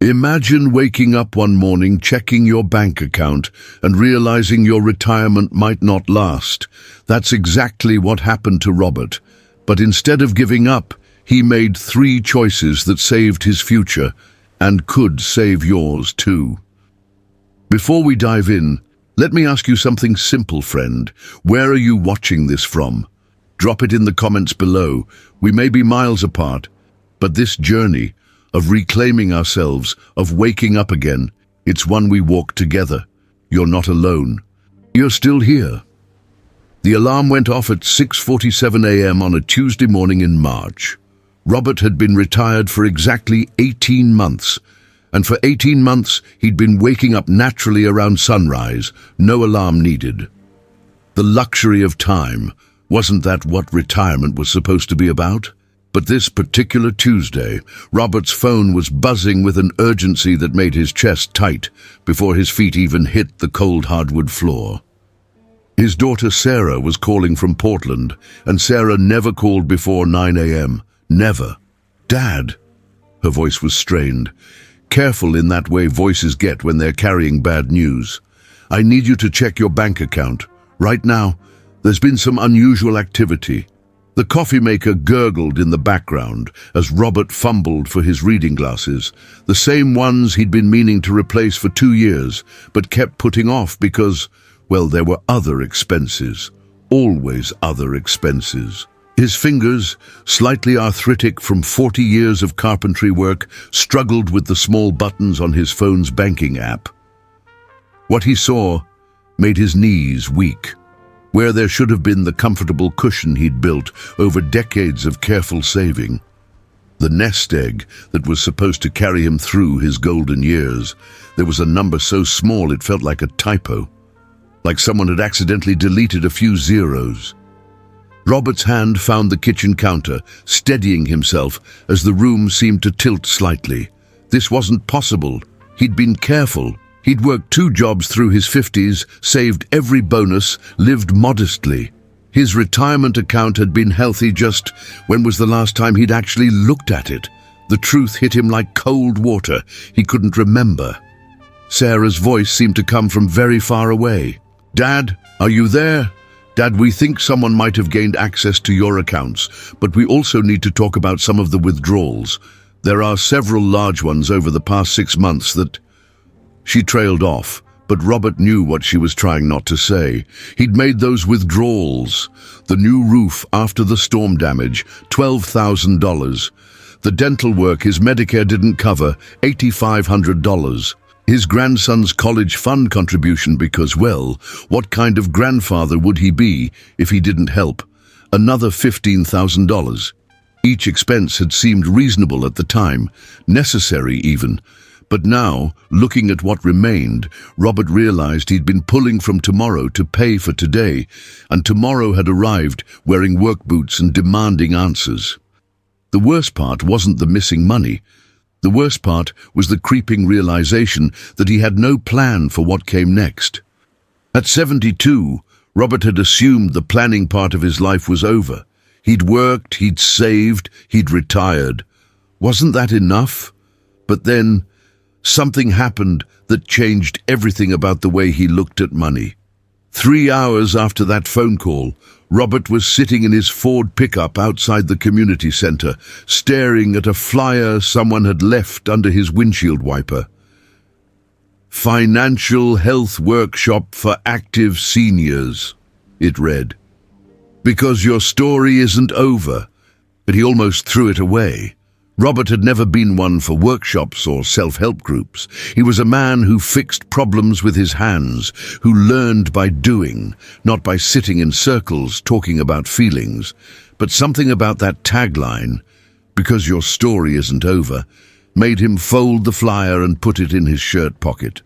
Imagine waking up one morning, checking your bank account, and realizing your retirement might not last. That's exactly what happened to Robert. But instead of giving up, he made 3 choices that saved his future, and could save yours too. Before we dive in, let me ask you something simple, friend. Where are you watching this from? Drop it in the comments below. We may be miles apart, but this journey of reclaiming ourselves, of waking up again, it's one we walk together. You're not alone. You're still here. The alarm went off at 6:47 a.m. on a Tuesday morning in March. Robert had been retired for exactly 18 months, and for 18 months he'd been waking up naturally around sunrise, no alarm needed. The luxury of time, wasn't that what retirement was supposed to be about? But this particular Tuesday, Robert's phone was buzzing with an urgency that made his chest tight before his feet even hit the cold hardwood floor. His daughter Sarah was calling from Portland, and Sarah never called before 9 a.m. Never. "Dad." Her voice was strained. Careful in that way voices get when they're carrying bad news. "I need you to check your bank account. Right now, there's been some unusual activity." The coffee maker gurgled in the background as Robert fumbled for his reading glasses, the same ones he'd been meaning to replace for 2 years, but kept putting off because, well, there were other expenses. Always other expenses. His fingers, slightly arthritic from 40 years of carpentry work, struggled with the small buttons on his phone's banking app. What he saw made his knees weak. Where there should have been the comfortable cushion he'd built over decades of careful saving. The nest egg that was supposed to carry him through his golden years. There was a number so small it felt like a typo, like someone had accidentally deleted a few zeros. Robert's hand found the kitchen counter, steadying himself as the room seemed to tilt slightly. This wasn't possible. He'd been careful. He'd worked 2 jobs through his 50s, saved every bonus, lived modestly. His retirement account had been healthy just when was the last time he'd actually looked at it? The truth hit him like cold water. He couldn't remember. Sarah's voice seemed to come from very far away. "Dad, are you there? Dad, we think someone might have gained access to your accounts, but we also need to talk about some of the withdrawals. There are several large ones over the past 6 months that..." She trailed off, but Robert knew what she was trying not to say. He'd made those withdrawals. The new roof after the storm damage, $12,000. The dental work his Medicare didn't cover, $8,500. His grandson's college fund contribution because, well, what kind of grandfather would he be if he didn't help? Another $15,000. Each expense had seemed reasonable at the time, necessary even. But now, looking at what remained, Robert realized he'd been pulling from tomorrow to pay for today, and tomorrow had arrived wearing work boots and demanding answers. The worst part wasn't the missing money. The worst part was the creeping realization that he had no plan for what came next. At 72, Robert had assumed the planning part of his life was over. He'd worked, he'd saved, he'd retired. Wasn't that enough? But then, something happened that changed everything about the way he looked at money. 3 hours after that phone call, Robert was sitting in his Ford pickup outside the community center, staring at a flyer someone had left under his windshield wiper. "Financial Health Workshop for Active Seniors," it read. "Because your story isn't over." But he almost threw it away. Robert had never been one for workshops or self-help groups. He was a man who fixed problems with his hands, who learned by doing, not by sitting in circles talking about feelings. But something about that tagline, "Because your story isn't over," made him fold the flyer and put it in his shirt pocket.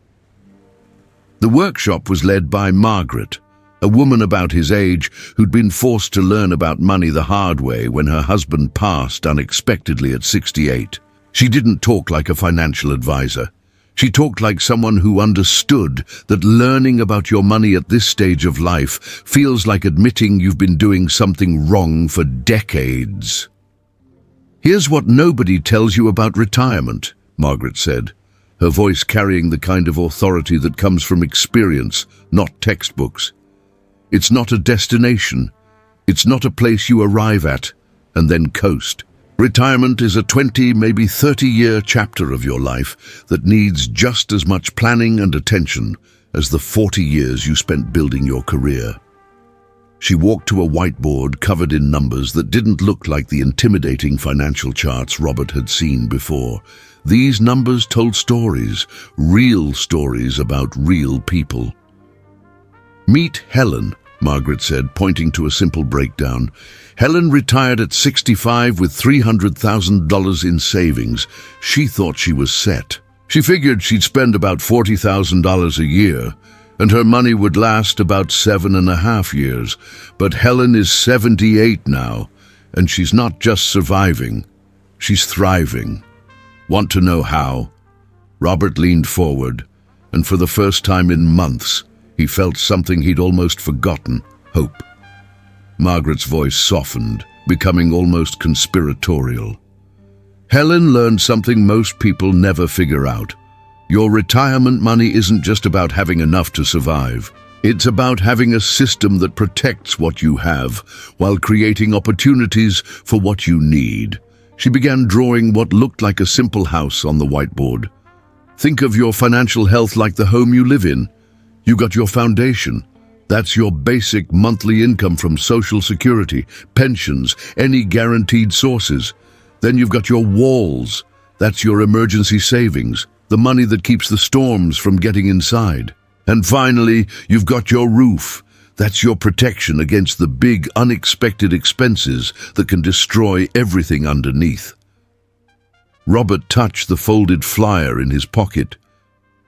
The workshop was led by Margaret, a woman about his age who'd been forced to learn about money the hard way when her husband passed unexpectedly at 68. She didn't talk like a financial advisor. She talked like someone who understood that learning about your money at this stage of life feels like admitting you've been doing something wrong for decades. "Here's what nobody tells you about retirement," Margaret said. her voice carrying the kind of authority that comes from experience, not textbooks. It's not a destination. It's not a place you arrive at and then coast. Retirement is a 20, maybe 30-year chapter of your life that needs just as much planning and attention as the 40 years you spent building your career. She walked to a whiteboard covered in numbers that didn't look like the intimidating financial charts Robert had seen before. These numbers told stories, real stories about real people. "Meet Helen," Margaret said, pointing to a simple breakdown. Helen retired at 65 with $300,000 in savings. She thought she was set. She figured she'd spend about $40,000 a year, and her money would last about 7.5 years. But Helen is 78 now, and she's not just surviving, she's thriving. Want to know how? Robert leaned forward, and for the first time in months, he felt something he'd almost forgotten: hope. Margaret's voice softened, becoming almost conspiratorial. Helen learned something most people never figure out. Your retirement money isn't just about having enough to survive. It's about having a system that protects what you have while creating opportunities for what you need. She began drawing what looked like a simple house on the whiteboard. Think of your financial health like the home you live in. You got your foundation. That's your basic monthly income from Social Security, pensions, any guaranteed sources. Then you've got your walls. That's your emergency savings, the money that keeps the storms from getting inside. And finally, you've got your roof. That's your protection against the big, unexpected expenses that can destroy everything underneath. Robert touched the folded flyer in his pocket.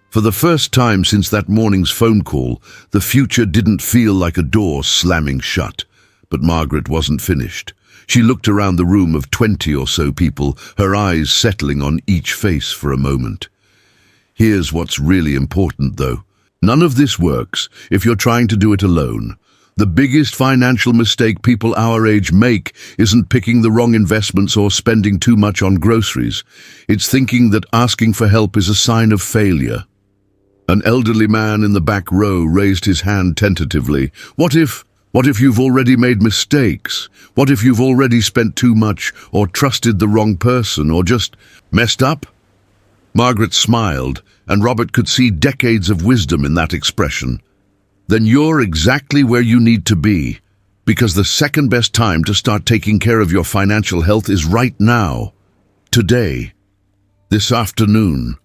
For the first time since that morning's phone call, the future didn't feel like a door slamming shut. But Margaret wasn't finished. She looked around the room of 20 or so people, her eyes settling on each face for a moment. Here's what's really important, though. None of this works if you're trying to do it alone. The biggest financial mistake people our age make isn't picking the wrong investments or spending too much on groceries. It's thinking that asking for help is a sign of failure. An elderly man in the back row raised his hand tentatively. What if you've already made mistakes? What if you've already spent too much or trusted the wrong person or just messed up? Margaret smiled, and Robert could see decades of wisdom in that expression. Then you're exactly where you need to be, because the second best time to start taking care of your financial health is right now. Today. This afternoon.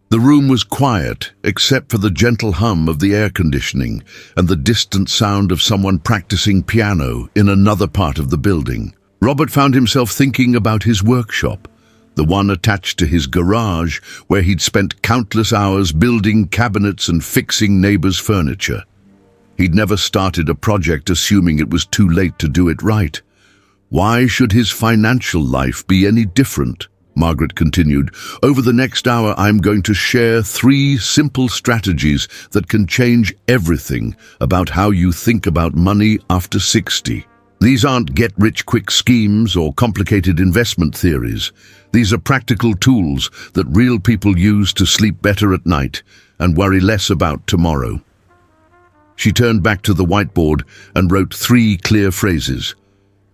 The room was quiet, except for the gentle hum of the air conditioning and the distant sound of someone practicing piano in another part of the building. Robert found himself thinking about his workshop, the one attached to his garage where he'd spent countless hours building cabinets and fixing neighbors' furniture. He'd never started a project assuming it was too late to do it right. Why should his financial life be any different? Margaret continued. Over the next hour, I'm going to share 3 simple strategies that can change everything about how you think about money after 60. These aren't get-rich-quick schemes or complicated investment theories. These are practical tools that real people use to sleep better at night and worry less about tomorrow. She turned back to the whiteboard and wrote 3 clear phrases.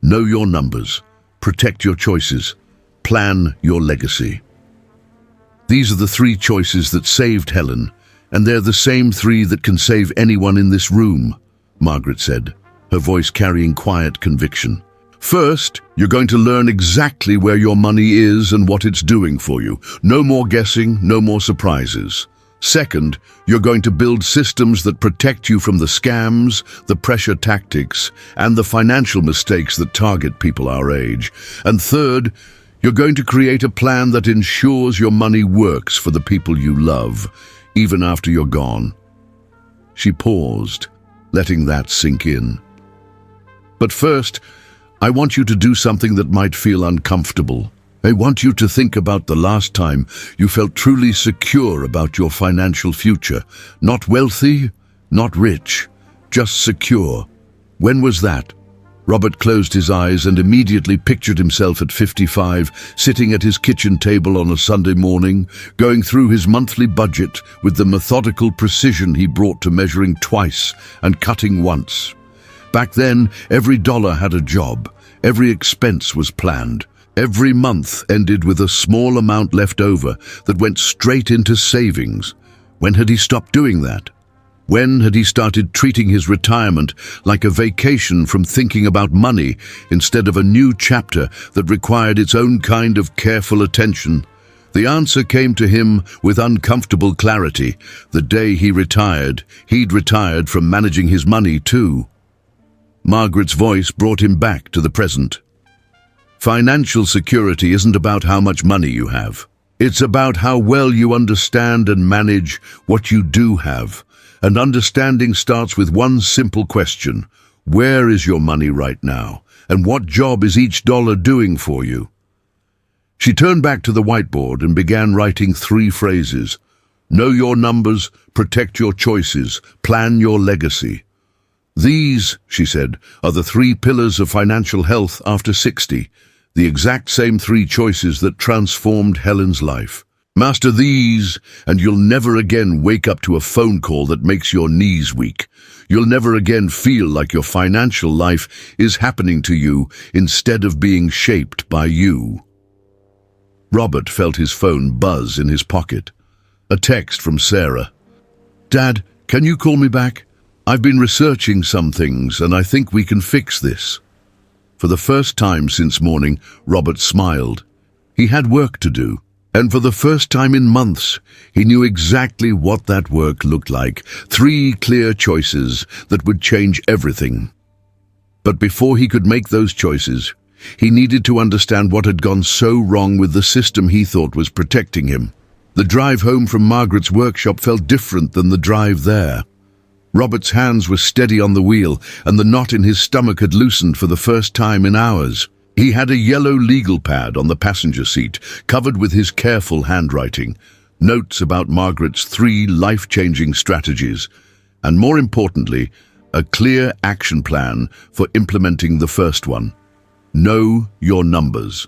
Know your numbers. Protect your choices. Plan your legacy. These are the 3 choices that saved Helen, and they're the same 3 that can save anyone in this room, Margaret said, her voice carrying quiet conviction. First, you're going to learn exactly where your money is and what it's doing for you. No more guessing, no more surprises. Second, you're going to build systems that protect you from the scams, the pressure tactics, and the financial mistakes that target people our age. And third, you're going to create a plan that ensures your money works for the people you love, even after you're gone. She paused, letting that sink in. But first, I want you to do something that might feel uncomfortable. I want you to think about the last time you felt truly secure about your financial future. Not wealthy, not rich, just secure. When was that? Robert closed his eyes and immediately pictured himself at 55, sitting at his kitchen table on a Sunday morning, going through his monthly budget with the methodical precision he brought to measuring twice and cutting once. Back then, every dollar had a job, every expense was planned. Every month ended with a small amount left over that went straight into savings. When had he stopped doing that? When had he started treating his retirement like a vacation from thinking about money instead of a new chapter that required its own kind of careful attention? The answer came to him with uncomfortable clarity. The day he retired, he'd retired from managing his money too. Margaret's voice brought him back to the present. Financial security isn't about how much money you have. It's about how well you understand and manage what you do have. And understanding starts with one simple question. Where is your money right now? And what job is each dollar doing for you? She turned back to the whiteboard and began writing 3 phrases. Know your numbers, protect your choices, plan your legacy. These, she said, are the 3 pillars of financial health after 60, the exact same 3 choices that transformed Helen's life. Master these, and you'll never again wake up to a phone call that makes your knees weak. You'll never again feel like your financial life is happening to you instead of being shaped by you. Robert felt his phone buzz in his pocket. A text from Sarah. Dad, can you call me back? I've been researching some things and I think we can fix this. For the first time since morning, Robert smiled. He had work to do. And for the first time in months, he knew exactly what that work looked like. 3 clear choices that would change everything. But before he could make those choices, he needed to understand what had gone so wrong with the system he thought was protecting him. The drive home from Margaret's workshop felt different than the drive there. Robert's hands were steady on the wheel, and the knot in his stomach had loosened for the first time in hours. He had a yellow legal pad on the passenger seat, covered with his careful handwriting, notes about Margaret's 3 life-changing strategies, and more importantly, a clear action plan for implementing the first one. Know your numbers.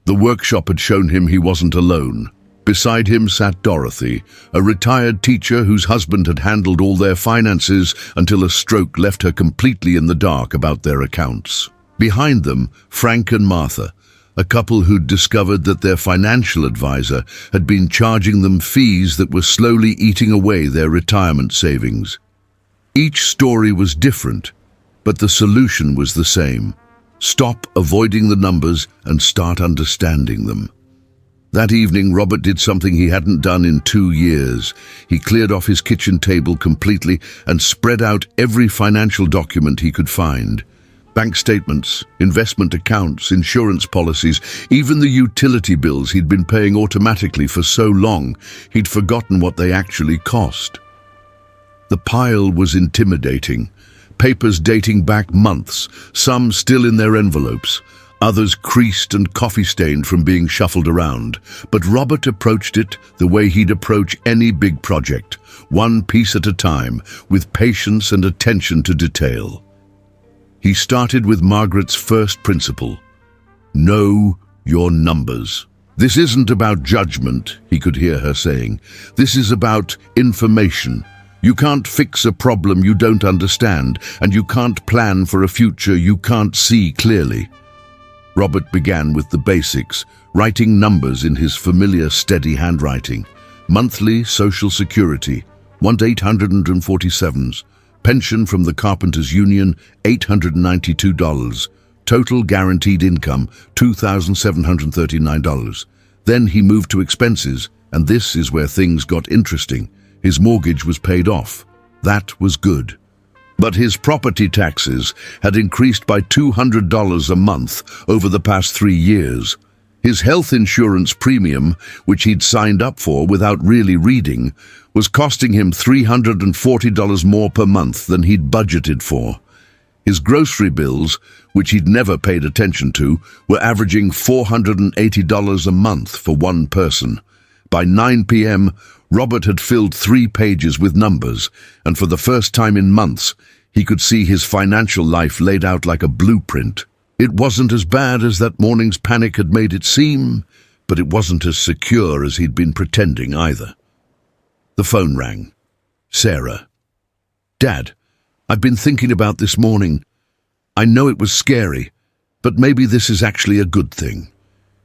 The workshop had shown him he wasn't alone. Beside him sat Dorothy, a retired teacher whose husband had handled all their finances until a stroke left her completely in the dark about their accounts. Behind them, Frank and Martha, a couple who'd discovered that their financial advisor had been charging them fees that were slowly eating away their retirement savings. Each story was different, but the solution was the same. Stop avoiding the numbers and start understanding them. That evening, Robert did something he hadn't done in 2 years. He cleared off his kitchen table completely and spread out every financial document he could find. Bank statements, investment accounts, insurance policies, even the utility bills he'd been paying automatically for so long, he'd forgotten what they actually cost. The pile was intimidating. Papers dating back months, some still in their envelopes, others creased and coffee-stained from being shuffled around. But Robert approached it the way he'd approach any big project, one piece at a time, with patience and attention to detail. He started with Margaret's first principle. Know your numbers. This isn't about judgment, he could hear her saying. This is about information. You can't fix a problem you don't understand, and you can't plan for a future you can't see clearly. Robert began with the basics, writing numbers in his familiar steady handwriting. Monthly Social Security, 1,847s. Pension from the Carpenters Union, $892. Total guaranteed income, $2,739. Then he moved to expenses, and this is where things got interesting. His mortgage was paid off. That was good. But his property taxes had increased by $200 a month over the past 3 years. His health insurance premium, which he'd signed up for without really reading, was costing him $340 more per month than he'd budgeted for. His grocery bills, which he'd never paid attention to, were averaging $480 a month for one person. By 9 p.m., Robert had filled 3 pages with numbers, and for the first time in months, He could see his financial life laid out like a blueprint. It wasn't as bad as that morning's panic had made it seem, but it wasn't as secure as he'd been pretending either. The phone rang. Sarah. "Dad, I've been thinking about this morning. I know it was scary, but maybe this is actually a good thing.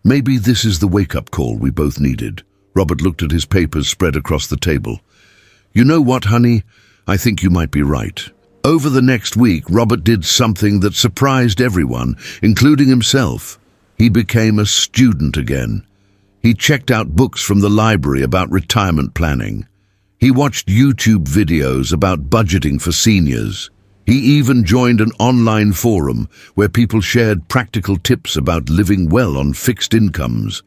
Maybe this is the wake-up call we both needed." Robert looked at his papers spread across the table. "You know what, honey? I think you might be right." Over the next week, Robert did something that surprised everyone, including himself. He became a student again. He checked out books from the library about retirement planning. He watched YouTube videos about budgeting for seniors. He even joined an online forum where people shared practical tips about living well on fixed incomes.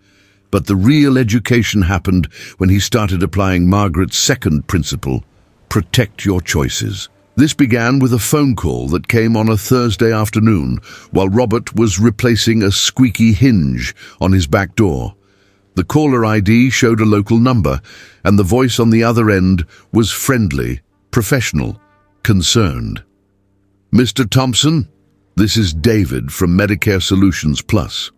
But the real education happened when he started applying Margaret's second principle: protect your choices. This began with a phone call that came on a Thursday afternoon while Robert was replacing a squeaky hinge on his back door. The caller ID showed a local number, and the voice on the other end was friendly, professional, concerned. "Mr. Thompson, this is David from Medicare Solutions Plus.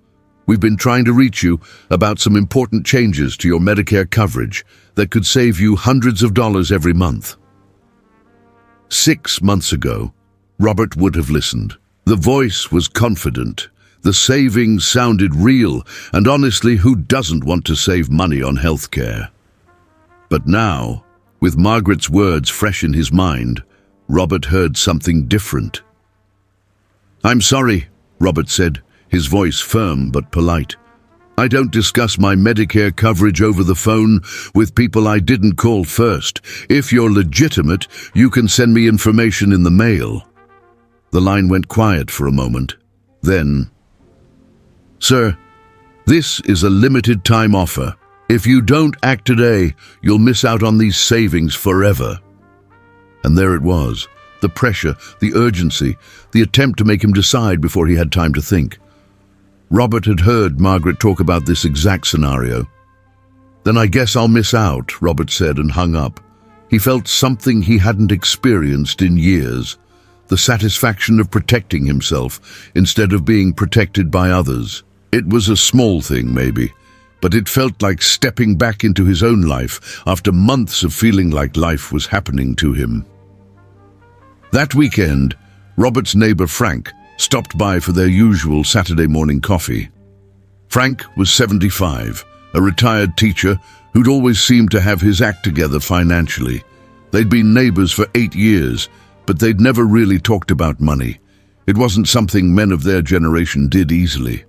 We've been trying to reach you about some important changes to your Medicare coverage that could save you hundreds of dollars every month." 6 months ago, Robert would have listened. The voice was confident. The savings sounded real, and honestly, who doesn't want to save money on healthcare? But now, with Margaret's words fresh in his mind, Robert heard something different. "I'm sorry," Robert said, his voice firm but polite. "I don't discuss my Medicare coverage over the phone with people I didn't call first. If you're legitimate, you can send me information in the mail." The line went quiet for a moment. Then, "Sir, this is a limited time offer. If you don't act today, you'll miss out on these savings forever." And there it was, the pressure, the urgency, the attempt to make him decide before he had time to think. Robert had heard Margaret talk about this exact scenario. "Then I guess I'll miss out," Robert said and hung up. He felt something he hadn't experienced in years, the satisfaction of protecting himself instead of being protected by others. It was a small thing, maybe, but it felt like stepping back into his own life after months of feeling like life was happening to him. That weekend, Robert's neighbor Frank stopped by for their usual Saturday morning coffee. Frank was 75, a retired teacher who'd always seemed to have his act together financially. They'd been neighbors for 8 years, but they'd never really talked about money. It wasn't something men of their generation did easily.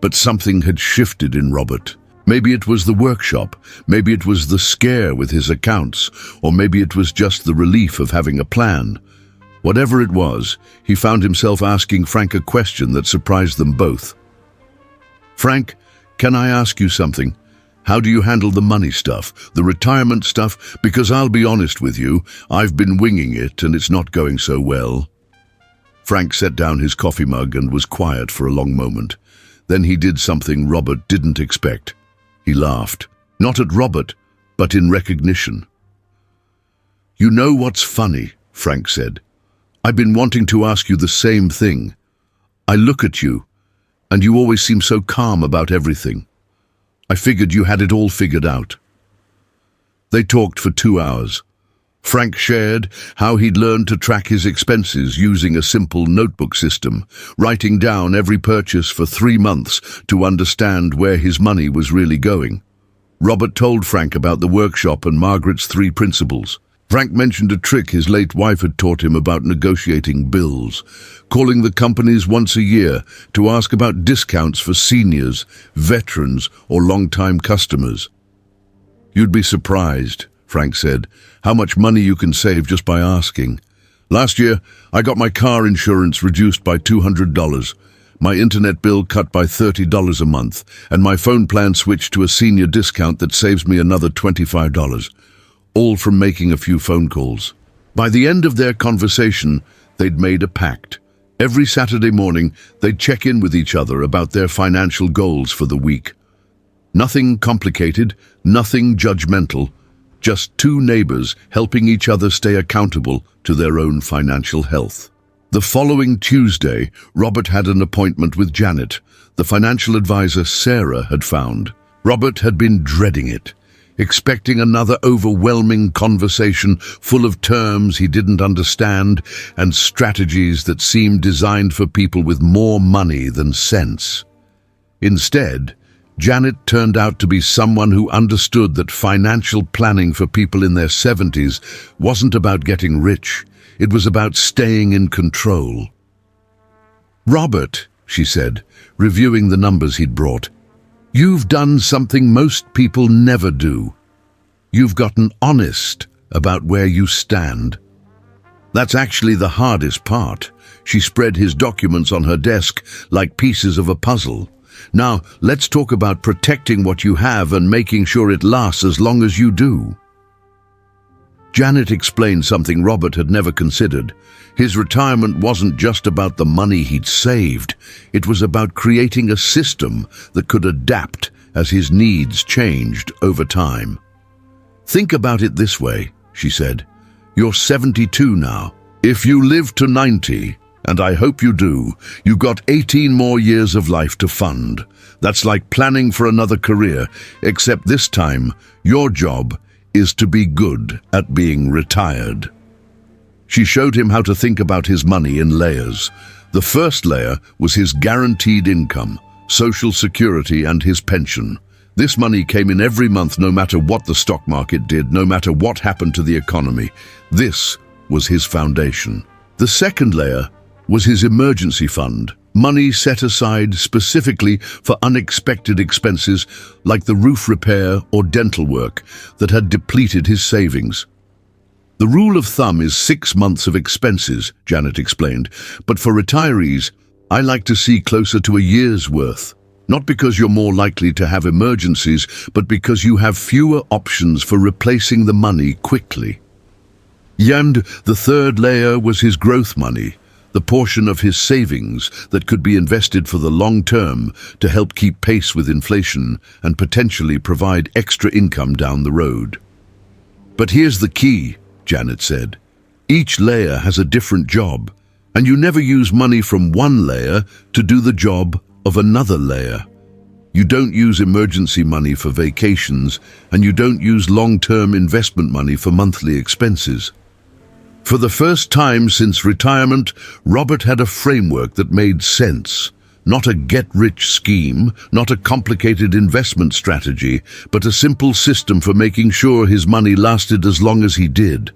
But something had shifted in Robert. Maybe it was the workshop, maybe it was the scare with his accounts, or maybe it was just the relief of having a plan. Whatever it was, he found himself asking Frank a question that surprised them both. "Frank, can I ask you something? How do you handle the money stuff, the retirement stuff? Because I'll be honest with you, I've been winging it and it's not going so well." Frank set down his coffee mug and was quiet for a long moment. Then he did something Robert didn't expect. He laughed. Not at Robert, but in recognition. "You know what's funny?" Frank said. "I've been wanting to ask you the same thing. I look at you, and you always seem so calm about everything. I figured you had it all figured out." They talked for 2 hours. Frank shared how he'd learned to track his expenses using a simple notebook system, writing down every purchase for 3 months to understand where his money was really going. Robert told Frank about the workshop and Margaret's 3 principles. Frank mentioned a trick his late wife had taught him about negotiating bills, calling the companies once a year to ask about discounts for seniors, veterans, or long-time customers. "You'd be surprised," Frank said, "how much money you can save just by asking. Last year, I got my car insurance reduced by $200, my internet bill cut by $30 a month, and my phone plan switched to a senior discount that saves me another $25. All from making a few phone calls." By the end of their conversation, they'd made a pact. Every Saturday morning, they'd check in with each other about their financial goals for the week. Nothing complicated, nothing judgmental, just two neighbors helping each other stay accountable to their own financial health. The following Tuesday, Robert had an appointment with Janet, the financial advisor Sarah had found. Robert had been dreading it, expecting another overwhelming conversation full of terms he didn't understand and strategies that seemed designed for people with more money than sense. Instead, Janet turned out to be someone who understood that financial planning for people in their 70s wasn't about getting rich. It was about staying in control. "Robert," she said, reviewing the numbers he'd brought, "you've done something most people never do. You've gotten honest about where you stand." "That's actually the hardest part." She spread his documents on her desk like pieces of a puzzle. "Now, let's talk about protecting what you have and making sure it lasts as long as you do." Janet explained something Robert had never considered. His retirement wasn't just about the money he'd saved. It was about creating a system that could adapt as his needs changed over time. "Think about it this way," she said. "You're 72 now. If you live to 90, and I hope you do, you got 18 more years of life to fund. That's like planning for another career, except this time, your job is to be good at being retired." She showed him how to think about his money in layers. The first layer was his guaranteed income, Social Security and his pension. This money came in every month no matter what the stock market did, no matter what happened to the economy. This was his foundation. The second layer was his emergency fund, money set aside specifically for unexpected expenses like the roof repair or dental work that had depleted his savings. "The rule of thumb is 6 months of expenses," Janet explained, "but for retirees, I like to see closer to a year's worth. Not because you're more likely to have emergencies, but because you have fewer options for replacing the money quickly." And the third layer was his growth money, the portion of his savings that could be invested for the long term to help keep pace with inflation and potentially provide extra income down the road. "But here's the key," Janet said. "Each layer has a different job, and you never use money from one layer to do the job of another layer. You don't use emergency money for vacations, and you don't use long-term investment money for monthly expenses." For the first time since retirement, Robert had a framework that made sense. Not a get-rich scheme, not a complicated investment strategy, but a simple system for making sure his money lasted as long as he did.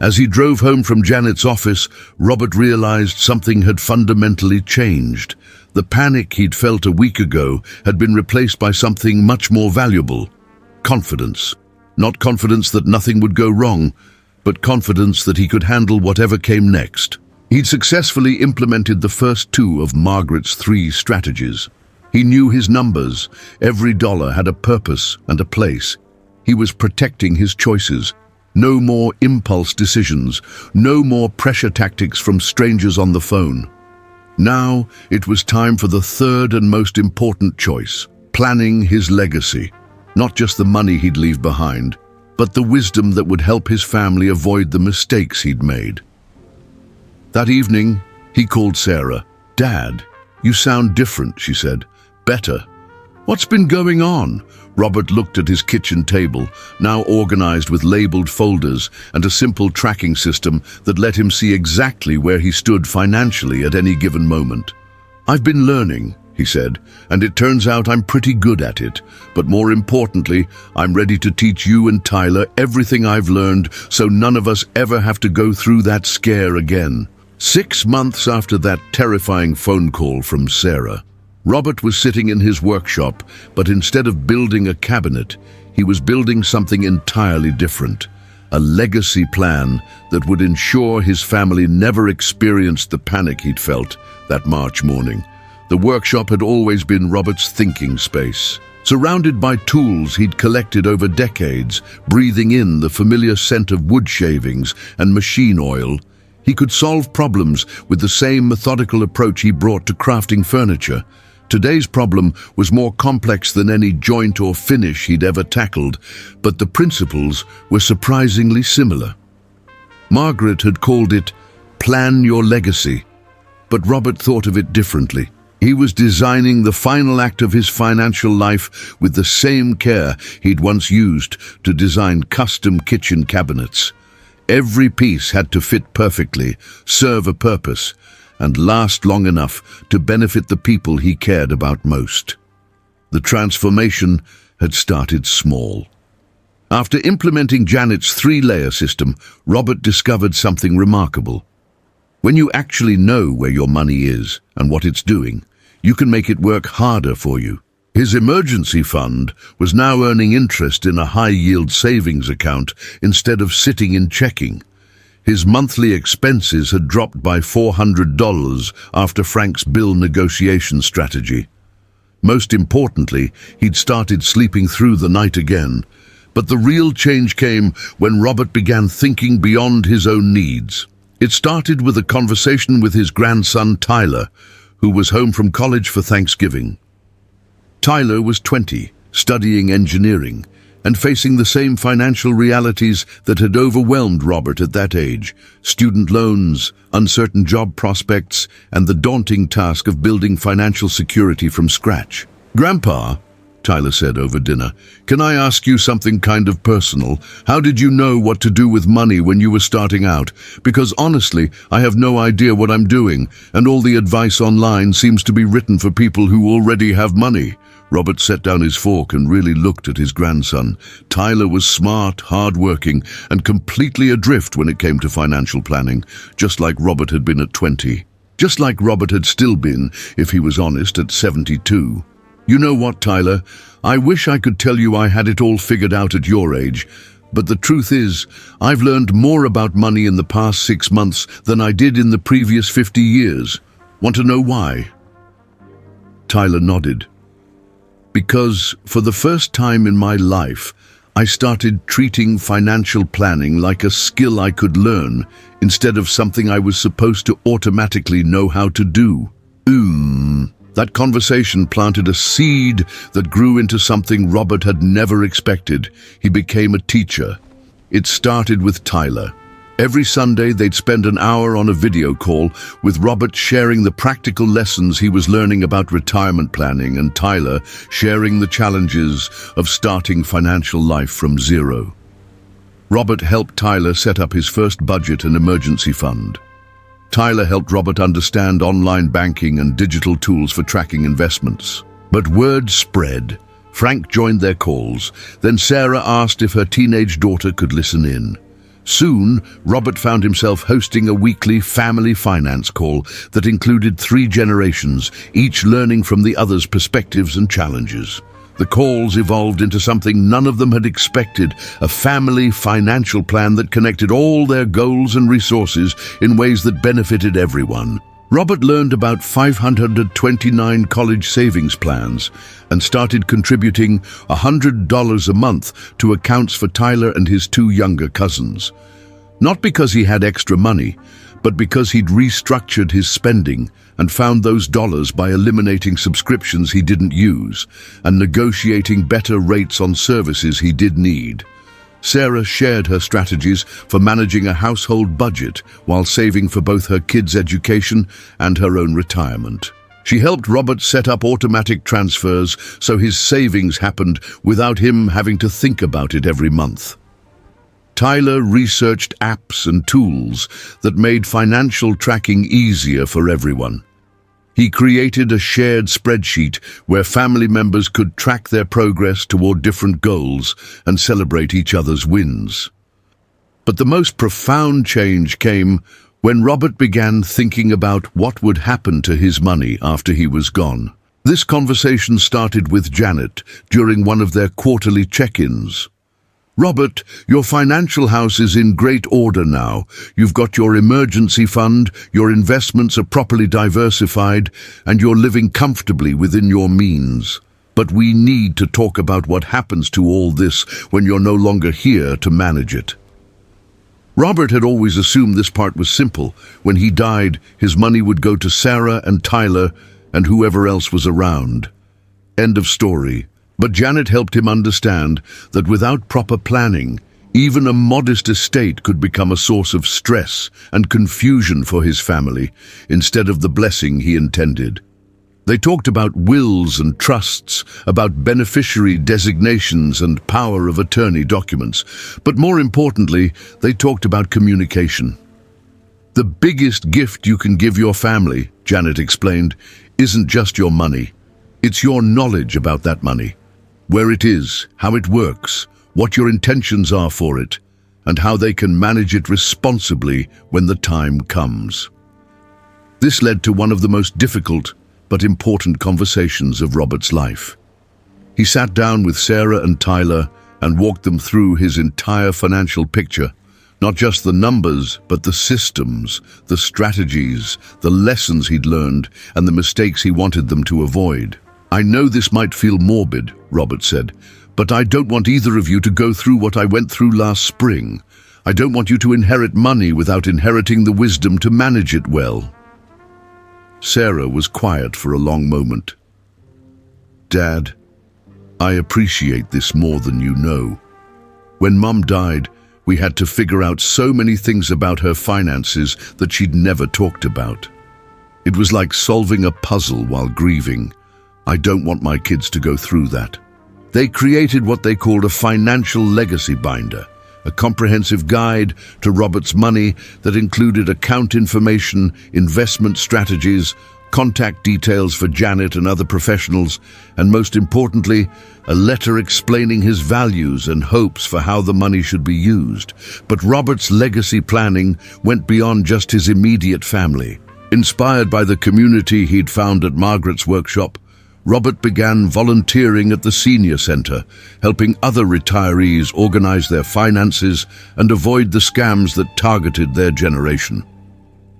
As he drove home from Janet's office, Robert realized something had fundamentally changed. The panic he'd felt a week ago had been replaced by something much more valuable: confidence. Not confidence that nothing would go wrong, but confidence that he could handle whatever came next. He'd successfully implemented the first 2 of Margaret's 3 strategies. He knew his numbers. Every dollar had a purpose and a place. He was protecting his choices. No more impulse decisions. No more pressure tactics from strangers on the phone. Now it was time for the third and most important choice: planning his legacy. Not just the money he'd leave behind, but the wisdom that would help his family avoid the mistakes he'd made. That evening, he called Sarah. "Dad, you sound different," she said. "Better. What's been going on?" Robert looked at his kitchen table, now organized with labeled folders and a simple tracking system that let him see exactly where he stood financially at any given moment. "I've been learning," he said, "and it turns out I'm pretty good at it. But more importantly, I'm ready to teach you and Tyler everything I've learned so none of us ever have to go through that scare again." 6 months after that terrifying phone call from Sarah, Robert was sitting in his workshop, but instead of building a cabinet, he was building something entirely different: a legacy plan that would ensure his family never experienced the panic he'd felt that March morning. The workshop had always been Robert's thinking space. Surrounded by tools he'd collected over decades, breathing in the familiar scent of wood shavings and machine oil, he could solve problems with the same methodical approach he brought to crafting furniture. Today's problem was more complex than any joint or finish he'd ever tackled, but the principles were surprisingly similar. Margaret had called it "plan your legacy," but Robert thought of it differently. He was designing the final act of his financial life with the same care he'd once used to design custom kitchen cabinets. Every piece had to fit perfectly, serve a purpose, and last long enough to benefit the people he cared about most. The transformation had started small. After implementing Janet's 3-layer system, Robert discovered something remarkable. When you actually know where your money is and what it's doing, you can make it work harder for you. His emergency fund was now earning interest in a high-yield savings account instead of sitting in checking. His monthly expenses had dropped by $400 after Frank's bill negotiation strategy. Most importantly, he'd started sleeping through the night again. But the real change came when Robert began thinking beyond his own needs. It started with a conversation with his grandson Tyler, who was home from college for Thanksgiving. Tyler was 20, studying engineering, and facing the same financial realities that had overwhelmed Robert at that age: student loans, uncertain job prospects, and the daunting task of building financial security from scratch. "Grandpa," Tyler said over dinner, "can I ask you something kind of personal? How did you know what to do with money when you were starting out? Because honestly, I have no idea what I'm doing, and all the advice online seems to be written for people who already have money." Robert set down his fork and really looked at his grandson. Tyler was smart, hard-working, and completely adrift when it came to financial planning, just like Robert had been at 20. Just like Robert had still been, if he was honest, at 72. "You know what, Tyler? I wish I could tell you I had it all figured out at your age, but the truth is, I've learned more about money in the past 6 months than I did in the previous 50 years. Want to know why?" Tyler nodded. "Because for the first time in my life, I started treating financial planning like a skill I could learn instead of something I was supposed to automatically know how to do." That conversation planted a seed that grew into something Robert had never expected. He became a teacher. It started with Tyler. Every Sunday, they'd spend an hour on a video call, with Robert sharing the practical lessons he was learning about retirement planning and Tyler sharing the challenges of starting financial life from zero. Robert helped Tyler set up his first budget and emergency fund. Tyler helped Robert understand online banking and digital tools for tracking investments. But word spread. Frank joined their calls. Then Sarah asked if her teenage daughter could listen in. Soon, Robert found himself hosting a weekly family finance call that included 3 generations, each learning from the other's perspectives and challenges. The calls evolved into something none of them had expected: a family financial plan that connected all their goals and resources in ways that benefited everyone. Robert learned about 529 college savings plans and started contributing $100 a month to accounts for Tyler and his 2 younger cousins. Not because he had extra money, but because he'd restructured his spending and found those dollars by eliminating subscriptions he didn't use and negotiating better rates on services he did need. Sarah shared her strategies for managing a household budget while saving for both her kids' education and her own retirement. She helped Robert set up automatic transfers so his savings happened without him having to think about it every month. Tyler researched apps and tools that made financial tracking easier for everyone. He created a shared spreadsheet where family members could track their progress toward different goals and celebrate each other's wins. But the most profound change came when Robert began thinking about what would happen to his money after he was gone. This conversation started with Janet during one of their quarterly check-ins. "Robert, your financial house is in great order now. You've got your emergency fund, your investments are properly diversified, and you're living comfortably within your means. But we need to talk about what happens to all this when you're no longer here to manage it." Robert had always assumed this part was simple. When he died, his money would go to Sarah and Tyler, and whoever else was around. End of story. But Janet helped him understand that without proper planning, even a modest estate could become a source of stress and confusion for his family, instead of the blessing he intended. They talked about wills and trusts, about beneficiary designations and power of attorney documents, but more importantly, they talked about communication. The biggest gift you can give your family, Janet explained, isn't just your money. It's your knowledge about that money. Where it is, how it works, what your intentions are for it, and how they can manage it responsibly when the time comes. This led to one of the most difficult but important conversations of Robert's life. He sat down with Sarah and Tyler and walked them through his entire financial picture, not just the numbers, but the systems, the strategies, the lessons he'd learned, and the mistakes he wanted them to avoid. "I know this might feel morbid," Robert said, "but I don't want either of you to go through what I went through last spring. I don't want you to inherit money without inheriting the wisdom to manage it well." Sarah was quiet for a long moment. "Dad, I appreciate this more than you know. When Mum died, we had to figure out so many things about her finances that she'd never talked about. It was like solving a puzzle while grieving. I don't want my kids to go through that." They created what they called a financial legacy binder, a comprehensive guide to Robert's money that included account information, investment strategies, contact details for Janet and other professionals, and most importantly, a letter explaining his values and hopes for how the money should be used. But Robert's legacy planning went beyond just his immediate family. Inspired by the community he'd found at Margaret's workshop, Robert began volunteering at the senior center, helping other retirees organize their finances and avoid the scams that targeted their generation.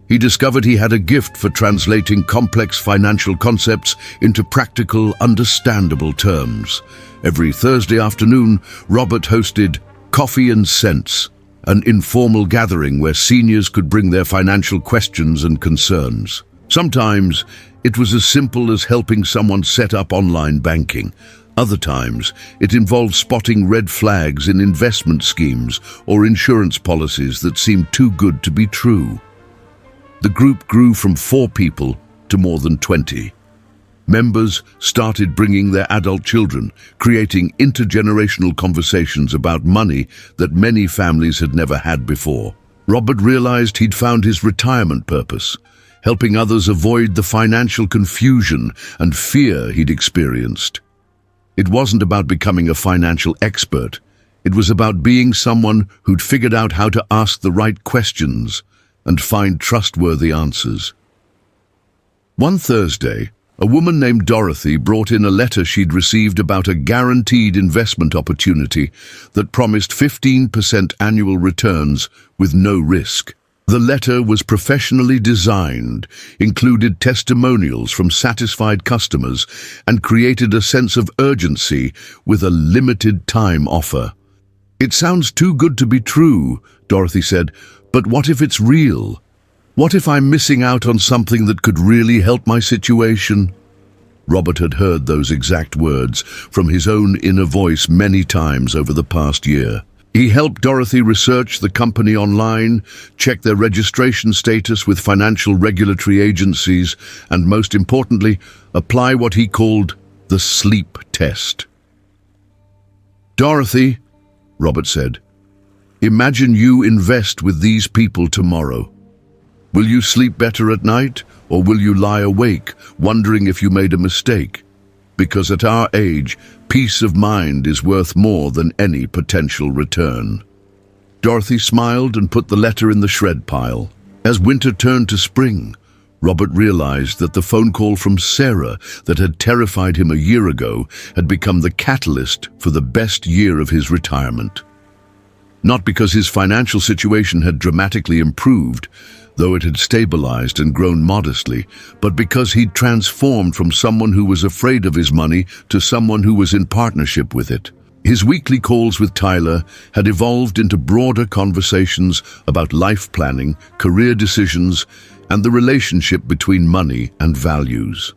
He discovered he had a gift for translating complex financial concepts into practical, understandable terms. Every Thursday afternoon, Robert hosted Coffee and Sense, an informal gathering where seniors could bring their financial questions and concerns. Sometimes, it was as simple as helping someone set up online banking. Other times, it involved spotting red flags in investment schemes or insurance policies that seemed too good to be true. The group grew from 4 people to more than 20. Members started bringing their adult children, creating intergenerational conversations about money that many families had never had before. Robert realized he'd found his retirement purpose, helping others avoid the financial confusion and fear he'd experienced. It wasn't about becoming a financial expert. It was about being someone who'd figured out how to ask the right questions and find trustworthy answers. One Thursday, a woman named Dorothy brought in a letter she'd received about a guaranteed investment opportunity that promised 15% annual returns with no risk. The letter was professionally designed, included testimonials from satisfied customers, and created a sense of urgency with a limited time offer. "It sounds too good to be true," Dorothy said, "but what if it's real? What if I'm missing out on something that could really help my situation?" Robert had heard those exact words from his own inner voice many times over the past year. He helped Dorothy research the company online, check their registration status with financial regulatory agencies, and most importantly, apply what he called the sleep test. "Dorothy," Robert said, "imagine you invest with these people tomorrow. Will you sleep better at night, or will you lie awake, wondering if you made a mistake? Because at our age, peace of mind is worth more than any potential return." Dorothy smiled and put the letter in the shred pile. As winter turned to spring, Robert realized that the phone call from Sarah that had terrified him a year ago had become the catalyst for the best year of his retirement. Not because his financial situation had dramatically improved, though it had stabilized and grown modestly, but because he'd transformed from someone who was afraid of his money to someone who was in partnership with it. His weekly calls with Tyler had evolved into broader conversations about life planning, career decisions, and the relationship between money and values.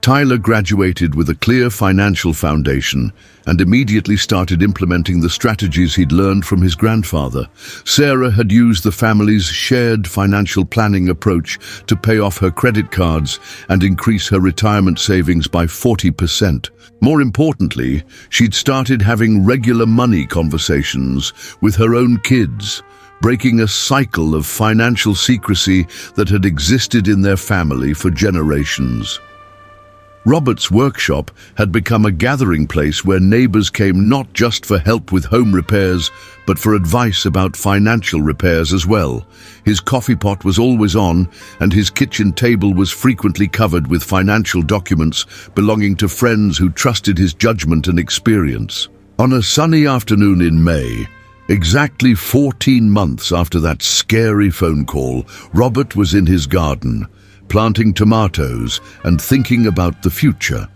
Tyler graduated with a clear financial foundation and immediately started implementing the strategies he'd learned from his grandfather. Sarah had used the family's shared financial planning approach to pay off her credit cards and increase her retirement savings by 40%. More importantly, she'd started having regular money conversations with her own kids, breaking a cycle of financial secrecy that had existed in their family for generations. Robert's workshop had become a gathering place where neighbors came not just for help with home repairs, but for advice about financial repairs as well. His coffee pot was always on, and his kitchen table was frequently covered with financial documents belonging to friends who trusted his judgment and experience. On a sunny afternoon in May, exactly 14 months after that scary phone call, Robert was in his garden, planting tomatoes and thinking about the future.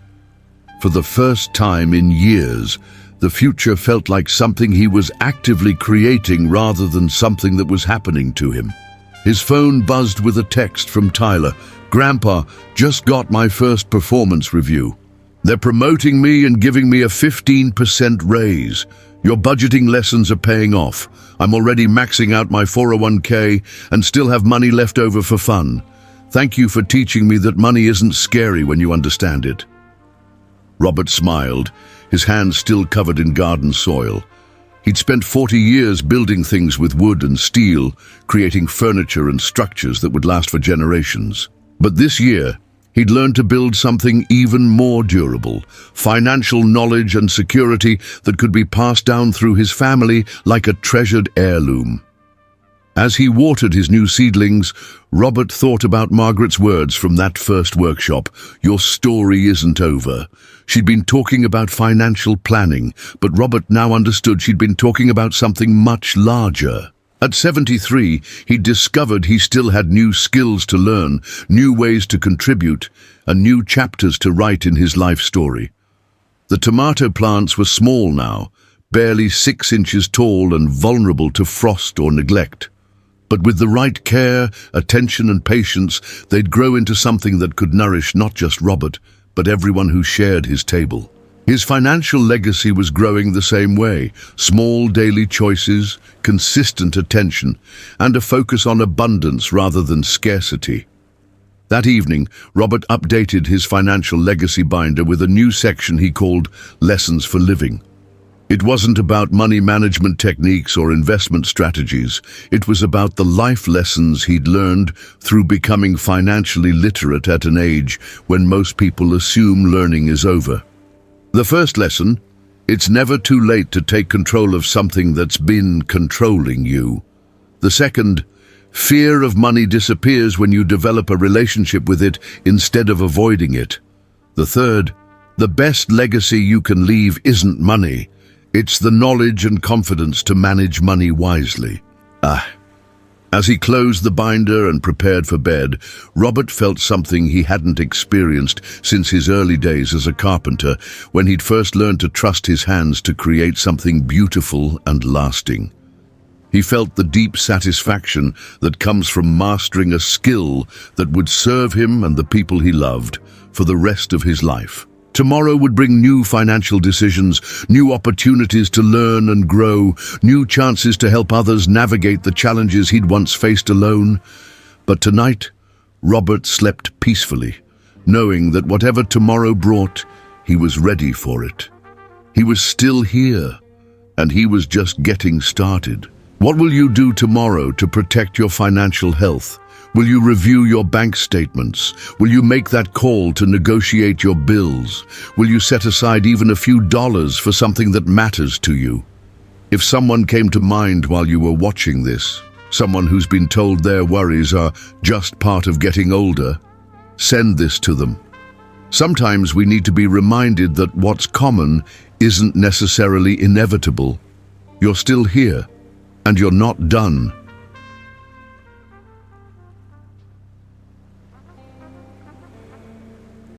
For the first time in years, the future felt like something he was actively creating rather than something that was happening to him. His phone buzzed with a text from Tyler. "Grandpa, just got my first performance review. They're promoting me and giving me a 15% raise. Your budgeting lessons are paying off. I'm already maxing out my 401k and still have money left over for fun. Thank you for teaching me that money isn't scary when you understand it." Robert smiled, his hands still covered in garden soil. He'd spent 40 years building things with wood and steel, creating furniture and structures that would last for generations. But this year, he'd learned to build something even more durable, financial knowledge and security that could be passed down through his family like a treasured heirloom. As he watered his new seedlings, Robert thought about Margaret's words from that first workshop. "Your story isn't over." She'd been talking about financial planning, but Robert now understood she'd been talking about something much larger. At 73, he discovered he still had new skills to learn, new ways to contribute, and new chapters to write in his life story. The tomato plants were small now, barely 6 inches tall and vulnerable to frost or neglect. But with the right care, attention and patience, they'd grow into something that could nourish not just Robert, but everyone who shared his table. His financial legacy was growing the same way: small daily choices, consistent attention, and a focus on abundance rather than scarcity. That evening, Robert updated his financial legacy binder with a new section he called Lessons for Living. It wasn't about money management techniques or investment strategies. It was about the life lessons he'd learned through becoming financially literate at an age when most people assume learning is over. The first lesson: it's never too late to take control of something that's been controlling you. The second: fear of money disappears when you develop a relationship with it instead of avoiding it. The third: the best legacy you can leave isn't money. It's the knowledge and confidence to manage money wisely. As he closed the binder and prepared for bed, Robert felt something he hadn't experienced since his early days as a carpenter, when he'd first learned to trust his hands to create something beautiful and lasting. He felt the deep satisfaction that comes from mastering a skill that would serve him and the people he loved for the rest of his life. Tomorrow would bring new financial decisions, new opportunities to learn and grow, new chances to help others navigate the challenges he'd once faced alone. But tonight, Robert slept peacefully, knowing that whatever tomorrow brought, he was ready for it. He was still here, and he was just getting started. What will you do tomorrow to protect your financial health? Will you review your bank statements? Will you make that call to negotiate your bills? Will you set aside even a few dollars for something that matters to you? If someone came to mind while you were watching this, someone who's been told their worries are just part of getting older, send this to them. Sometimes we need to be reminded that what's common isn't necessarily inevitable. You're still here, and you're not done.